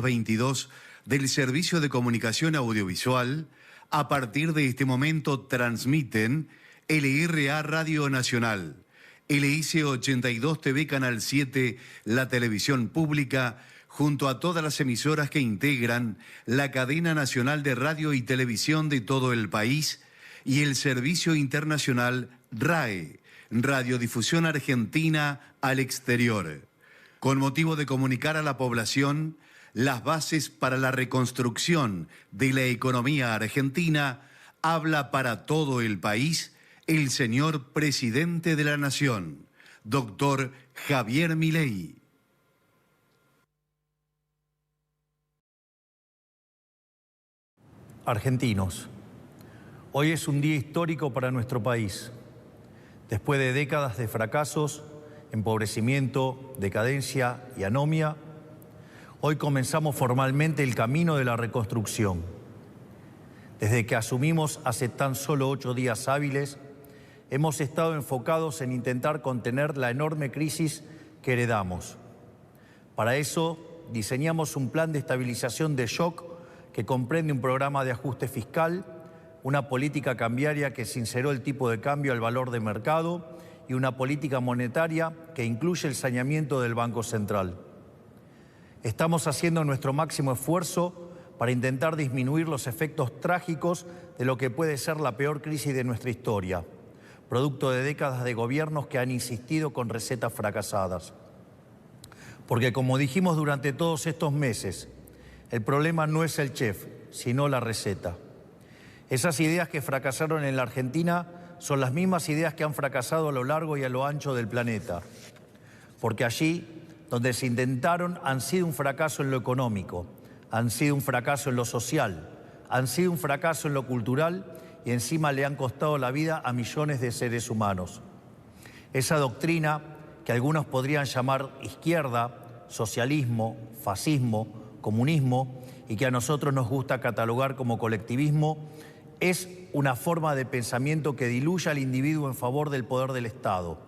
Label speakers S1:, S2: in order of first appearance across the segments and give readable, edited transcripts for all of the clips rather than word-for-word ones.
S1: 22 del Servicio de Comunicación Audiovisual, a partir de este momento transmiten LRA Radio Nacional, LIC 82 TV Canal 7, la televisión pública, junto a todas las emisoras que integran la cadena nacional de radio y televisión de todo el país, y el Servicio Internacional RAE, Radiodifusión Argentina al exterior, con motivo de comunicar a la población las bases para la reconstrucción de la economía argentina. Habla para todo el país el señor Presidente de la Nación, doctor Javier Milei.
S2: Argentinos, hoy es un día histórico para nuestro país. Después de décadas de fracasos, empobrecimiento, decadencia y anomia, hoy comenzamos formalmente el camino de la reconstrucción. Desde que asumimos hace tan solo 8 días hábiles, hemos estado enfocados en intentar contener la enorme crisis que heredamos. Para eso, diseñamos un plan de estabilización de shock que comprende un programa de ajuste fiscal, una política cambiaria que sinceró el tipo de cambio al valor de mercado y una política monetaria que incluye el saneamiento del Banco Central. Estamos haciendo nuestro máximo esfuerzo para intentar disminuir los efectos trágicos de lo que puede ser la peor crisis de nuestra historia, producto de décadas de gobiernos que han insistido con recetas fracasadas. Porque como dijimos durante todos estos meses, el problema no es el chef, sino la receta. Esas ideas que fracasaron en la Argentina son las mismas ideas que han fracasado a lo largo y a lo ancho del planeta. Porque allí, donde se intentaron, han sido un fracaso en lo económico, han sido un fracaso en lo social, han sido un fracaso en lo cultural y encima le han costado la vida a millones de seres humanos. Esa doctrina que algunos podrían llamar izquierda, socialismo, fascismo, comunismo, y que a nosotros nos gusta catalogar como colectivismo, es una forma de pensamiento que diluye al individuo en favor del poder del Estado.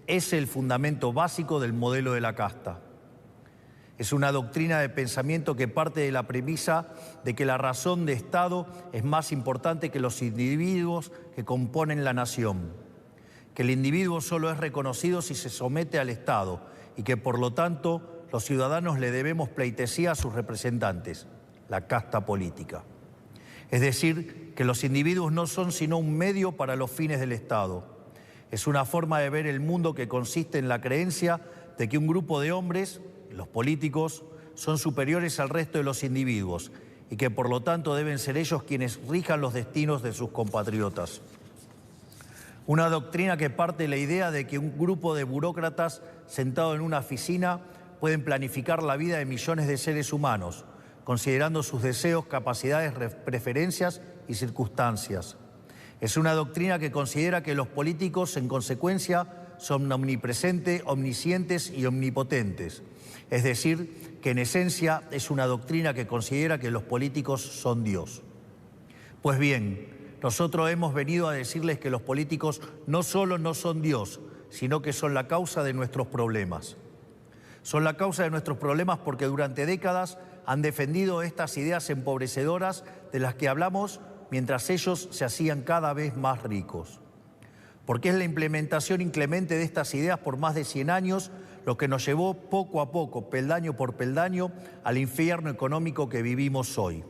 S2: Es el fundamento básico del modelo de la casta. Es una doctrina de pensamiento que parte de la premisa de que la razón de Estado es más importante que los individuos que componen la nación, que el individuo solo es reconocido si se somete al Estado y que por lo tanto los ciudadanos le debemos pleitesía a sus representantes, la casta política. Es decir, que los individuos no son sino un medio para los fines del Estado. Es una forma de ver el mundo que consiste en la creencia de que un grupo de hombres, los políticos, son superiores al resto de los individuos y que por lo tanto deben ser ellos quienes rijan los destinos de sus compatriotas. Una doctrina que parte de la idea de que un grupo de burócratas sentados en una oficina pueden planificar la vida de millones de seres humanos, considerando sus deseos, capacidades, preferencias y circunstancias. Es una doctrina que considera que los políticos, en consecuencia, son omnipresentes, omniscientes y omnipotentes. Es decir, que en esencia es una doctrina que considera que los políticos son Dios. Pues bien, nosotros hemos venido a decirles que los políticos no solo no son Dios, sino que son la causa de nuestros problemas. Son la causa de nuestros problemas porque durante décadas han defendido estas ideas empobrecedoras de las que hablamos mientras ellos se hacían cada vez más ricos. Porque es la implementación inclemente de estas ideas por más de 100 años lo que nos llevó poco a poco, peldaño por peldaño, al infierno económico que vivimos hoy.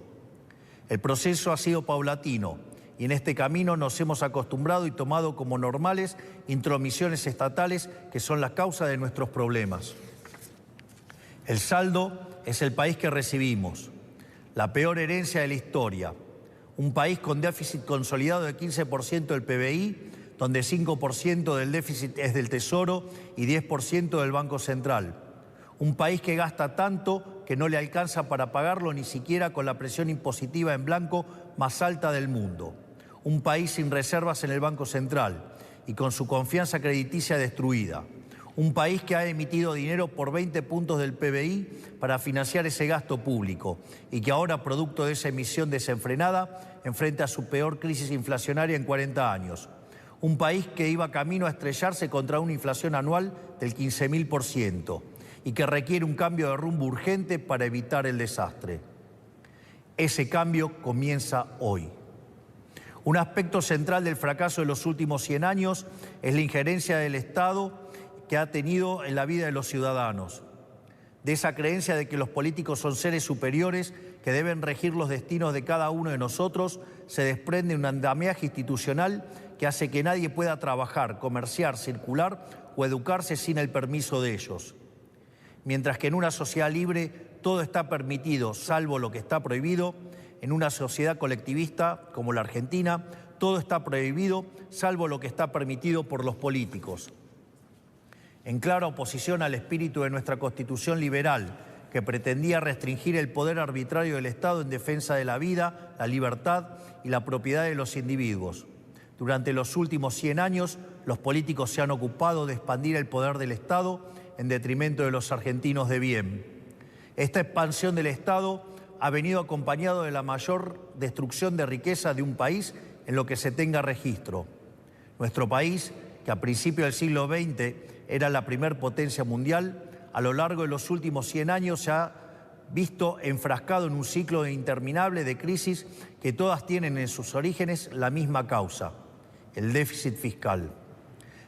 S2: El proceso ha sido paulatino y en este camino nos hemos acostumbrado y tomado como normales intromisiones estatales que son la causa de nuestros problemas. El saldo es el país que recibimos, la peor herencia de la historia, un país con déficit consolidado de 15% del PBI, donde 5% del déficit es del Tesoro y 10% del Banco Central. Un país que gasta tanto que no le alcanza para pagarlo ni siquiera con la presión impositiva en blanco más alta del mundo. Un país sin reservas en el Banco Central y con su confianza crediticia destruida. Un país que ha emitido dinero por 20 puntos del PBI para financiar ese gasto público y que ahora, producto de esa emisión desenfrenada, enfrenta su peor crisis inflacionaria en 40 años. Un país que iba camino a estrellarse contra una inflación anual del 15.000% y que requiere un cambio de rumbo urgente para evitar el desastre. Ese cambio comienza hoy. Un aspecto central del fracaso de los últimos 100 años es la injerencia del Estado que ha tenido en la vida de los ciudadanos. De esa creencia de que los políticos son seres superiores que deben regir los destinos de cada uno de nosotros, se desprende un andamiaje institucional que hace que nadie pueda trabajar, comerciar, circular o educarse sin el permiso de ellos. Mientras que en una sociedad libre todo está permitido, salvo lo que está prohibido, en una sociedad colectivista como la Argentina, todo está prohibido, salvo lo que está permitido por los políticos. En clara oposición al espíritu de nuestra Constitución liberal, que pretendía restringir el poder arbitrario del Estado en defensa de la vida, la libertad y la propiedad de los individuos. Durante los últimos 100 años, los políticos se han ocupado de expandir el poder del Estado en detrimento de los argentinos de bien. Esta expansión del Estado ha venido acompañado de la mayor destrucción de riqueza de un país en lo que se tenga registro. Nuestro país, que a principios del siglo XX era la primer potencia mundial, a lo largo de los últimos 100 años se ha visto enfrascado en un ciclo interminable de crisis que todas tienen en sus orígenes la misma causa, el déficit fiscal.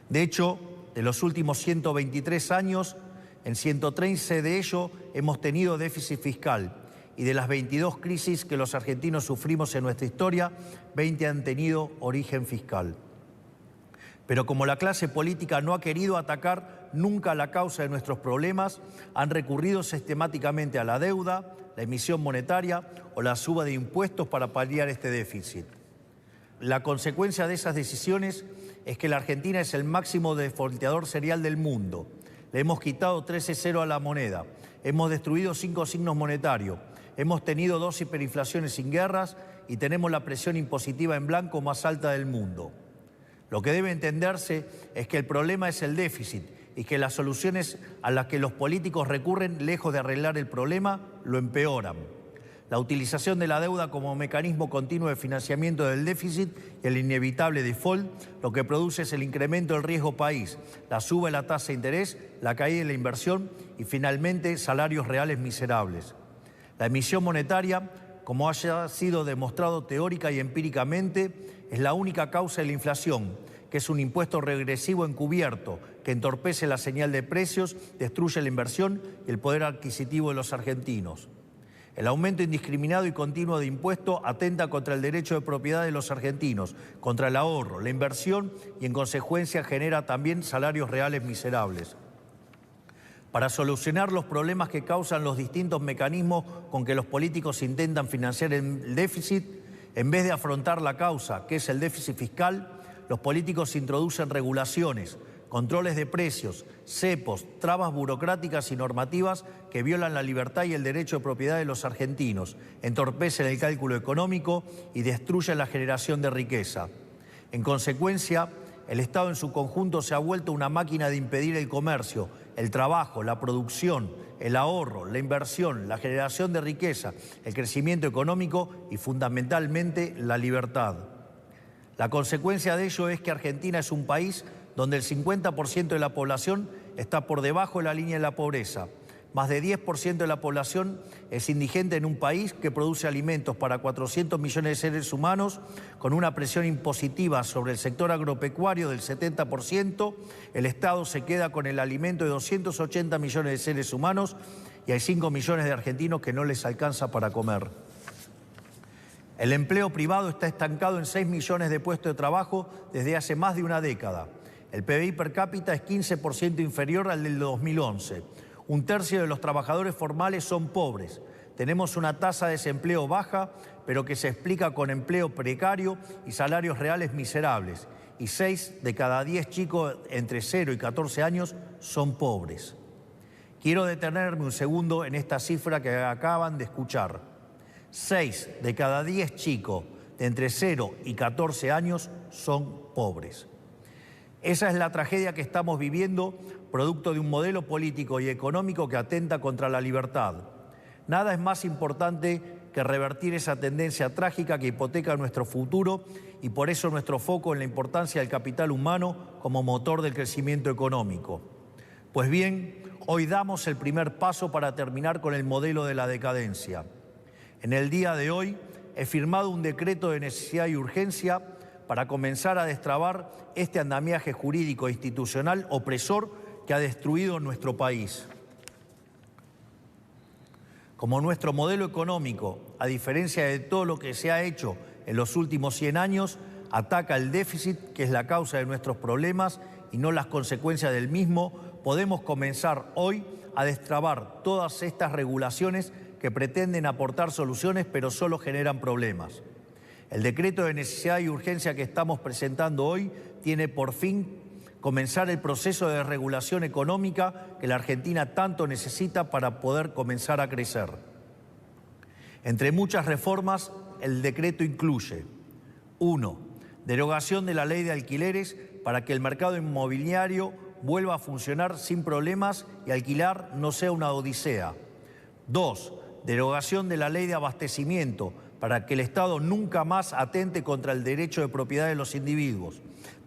S2: De hecho, de los últimos 123 años, en 113 de ellos hemos tenido déficit fiscal, y de las 22 crisis que los argentinos sufrimos en nuestra historia, 20 han tenido origen fiscal. Pero como la clase política no ha querido atacar nunca la causa de nuestros problemas, han recurrido sistemáticamente a la deuda, la emisión monetaria o la suba de impuestos para paliar este déficit. La consecuencia de esas decisiones es que la Argentina es el máximo defaulteador serial del mundo. Le hemos quitado 13-0 a la moneda, hemos destruido 5 signos monetarios, hemos tenido 2 hiperinflaciones sin guerras y tenemos la presión impositiva en blanco más alta del mundo. Lo que debe entenderse es que el problema es el déficit y que las soluciones a las que los políticos recurren, lejos de arreglar el problema, lo empeoran. La utilización de la deuda como mecanismo continuo de financiamiento del déficit y el inevitable default, lo que produce es el incremento del riesgo país, la suba de la tasa de interés, la caída de la inversión y finalmente salarios reales miserables. La emisión monetaria, como haya sido demostrado teórica y empíricamente, es la única causa de la inflación, que es un impuesto regresivo encubierto que entorpece la señal de precios, destruye la inversión y el poder adquisitivo de los argentinos. El aumento indiscriminado y continuo de impuestos atenta contra el derecho de propiedad de los argentinos, contra el ahorro, la inversión y en consecuencia genera también salarios reales miserables. Para solucionar los problemas que causan los distintos mecanismos con que los políticos intentan financiar el déficit, en vez de afrontar la causa, que es el déficit fiscal, los políticos introducen regulaciones, controles de precios, cepos, trabas burocráticas y normativas que violan la libertad y el derecho de propiedad de los argentinos, entorpecen el cálculo económico y destruyen la generación de riqueza. En consecuencia, el Estado en su conjunto se ha vuelto una máquina de impedir el comercio, el trabajo, la producción, el ahorro, la inversión, la generación de riqueza, el crecimiento económico y fundamentalmente la libertad. La consecuencia de ello es que Argentina es un país donde el 50% de la población está por debajo de la línea de la pobreza. Más de 10% de la población es indigente en un país que produce alimentos para 400 millones de seres humanos, con una presión impositiva sobre el sector agropecuario del 70%. El Estado se queda con el alimento de 280 millones de seres humanos y hay 5 millones de argentinos que no les alcanza para comer. El empleo privado está estancado en 6 millones de puestos de trabajo desde hace más de una década. El PBI per cápita es 15% inferior al del 2011. Un tercio de los trabajadores formales son pobres. Tenemos una tasa de desempleo baja, pero que se explica con empleo precario y salarios reales miserables. Y 6 de cada 10 chicos entre 0 y 14 años son pobres. Quiero detenerme un segundo en esta cifra que acaban de escuchar. 6 de cada 10 chicos de entre 0 y 14 años son pobres. Esa es la tragedia que estamos viviendo, producto de un modelo político y económico que atenta contra la libertad. Nada es más importante que revertir esa tendencia trágica que hipoteca nuestro futuro y por eso nuestro foco en la importancia del capital humano como motor del crecimiento económico. Pues bien, hoy damos el primer paso para terminar con el modelo de la decadencia. En el día de hoy he firmado un decreto de necesidad y urgencia para comenzar a destrabar este andamiaje jurídico e institucional opresor que ha destruido nuestro país. Como nuestro modelo económico, a diferencia de todo lo que se ha hecho en los últimos 100 años, ataca el déficit, que es la causa de nuestros problemas y no las consecuencias del mismo, podemos comenzar hoy a destrabar todas estas regulaciones que pretenden aportar soluciones pero solo generan problemas. El decreto de necesidad y urgencia que estamos presentando hoy tiene por fin comenzar el proceso de regulación económica que la Argentina tanto necesita para poder comenzar a crecer. Entre muchas reformas, el decreto incluye: 1. Derogación de la ley de alquileres para que el mercado inmobiliario vuelva a funcionar sin problemas y alquilar no sea una odisea. 2. Derogación de la ley de abastecimiento para que el Estado nunca más atente contra el derecho de propiedad de los individuos.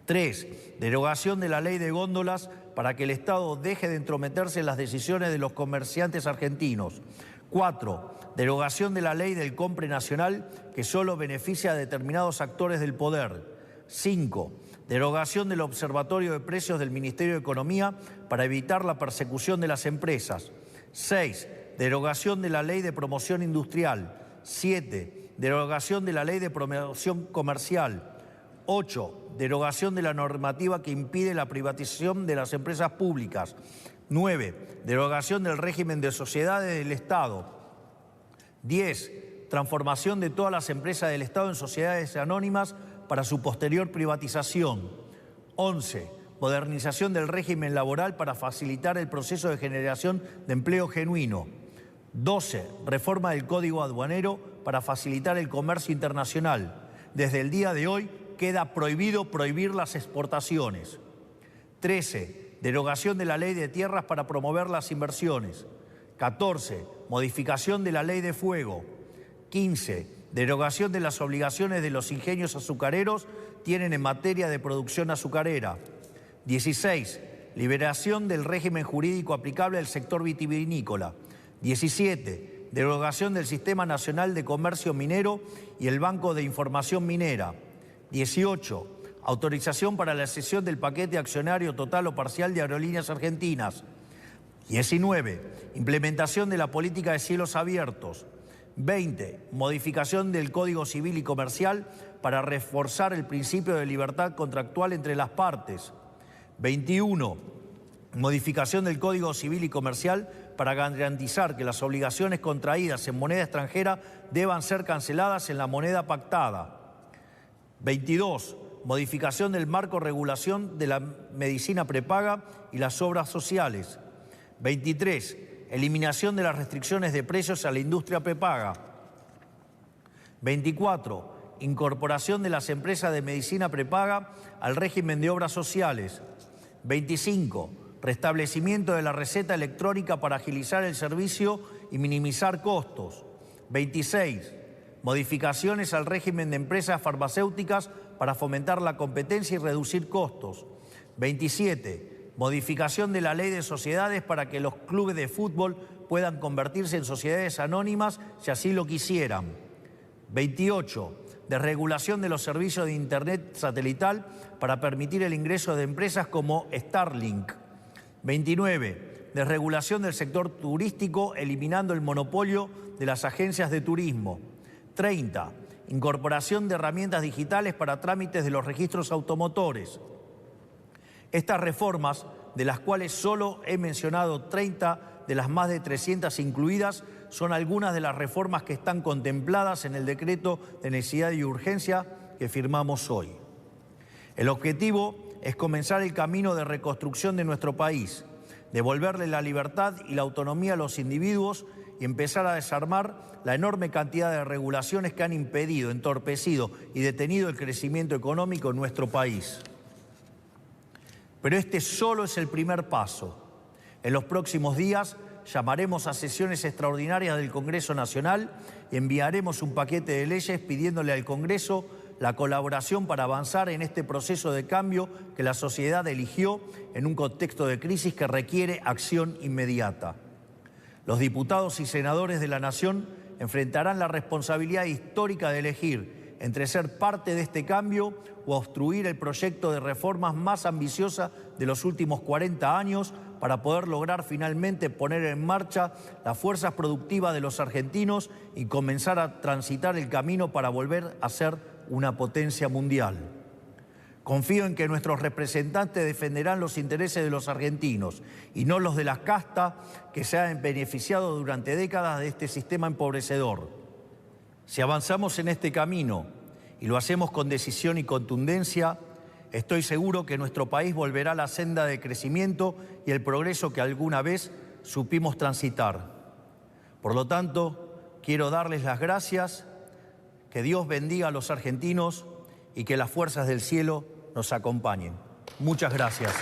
S2: 3. Derogación de la ley de góndolas para que el Estado deje de entrometerse en las decisiones de los comerciantes argentinos. 4. Derogación de la ley del compre nacional que solo beneficia a determinados actores del poder. 5. Derogación del Observatorio de Precios del Ministerio de Economía para evitar la persecución de las empresas. 6. Derogación de la ley de promoción industrial. 7. Derogación de la ley de promoción comercial. 8. Derogación de la normativa que impide la privatización de las empresas públicas. 9. Derogación del régimen de sociedades del Estado. 10. Transformación de todas las empresas del Estado en sociedades anónimas para su posterior privatización. 11. Modernización del régimen laboral para facilitar el proceso de generación de empleo genuino. 12. Reforma del Código Aduanero para facilitar el comercio internacional. Desde el día de hoy queda prohibido prohibir las exportaciones. 13. Derogación de la ley de tierras para promover las inversiones. 14. Modificación de la ley de fuego. 15. Derogación de las obligaciones de los ingenios azucareros tienen en materia de producción azucarera. 16. Liberación del régimen jurídico aplicable al sector vitivinícola. 17. Derogación del Sistema Nacional de Comercio Minero y el Banco de Información Minera. 18. Autorización para la cesión del paquete accionario total o parcial de Aerolíneas Argentinas. 19. Implementación de la política de cielos abiertos. 20. Modificación del Código Civil y Comercial para reforzar el principio de libertad contractual entre las partes. 21. Modificación del Código Civil y Comercial para garantizar que las obligaciones contraídas en moneda extranjera deban ser canceladas en la moneda pactada. 22. Modificación del marco regulación de la medicina prepaga y las obras sociales. 23. Eliminación de las restricciones de precios a la industria prepaga. 24. Incorporación de las empresas de medicina prepaga al régimen de obras sociales. 25. Restablecimiento de la receta electrónica para agilizar el servicio y minimizar costos. 26. Modificaciones al régimen de empresas farmacéuticas para fomentar la competencia y reducir costos. 27. Modificación de la ley de sociedades para que los clubes de fútbol puedan convertirse en sociedades anónimas si así lo quisieran. 28. Desregulación de los servicios de Internet satelital para permitir el ingreso de empresas como Starlink. 29. Desregulación del sector turístico eliminando el monopolio de las agencias de turismo. 30. Incorporación de herramientas digitales para trámites de los registros automotores. Estas reformas, de las cuales solo he mencionado 30 de las más de 300 incluidas, son algunas de las reformas que están contempladas en el decreto de necesidad y urgencia que firmamos hoy. El objetivo es comenzar el camino de reconstrucción de nuestro país, devolverle la libertad y la autonomía a los individuos y empezar a desarmar la enorme cantidad de regulaciones que han impedido, entorpecido y detenido el crecimiento económico en nuestro país. Pero este solo es el primer paso. En los próximos días llamaremos a sesiones extraordinarias del Congreso Nacional y enviaremos un paquete de leyes pidiéndole al Congreso la colaboración para avanzar en este proceso de cambio que la sociedad eligió en un contexto de crisis que requiere acción inmediata. Los diputados y senadores de la Nación enfrentarán la responsabilidad histórica de elegir entre ser parte de este cambio o obstruir el proyecto de reformas más ambiciosa de los últimos 40 años para poder lograr finalmente poner en marcha las fuerzas productivas de los argentinos y comenzar a transitar el camino para volver a ser una potencia mundial. Confío en que nuestros representantes defenderán los intereses de los argentinos y no los de las castas que se han beneficiado durante décadas de este sistema empobrecedor. Si avanzamos en este camino y lo hacemos con decisión y contundencia, estoy seguro que nuestro país volverá a la senda de crecimiento y el progreso que alguna vez supimos transitar. Por lo tanto, quiero darles las gracias, que Dios bendiga a los argentinos y que las fuerzas del cielo nos acompañen. Muchas gracias.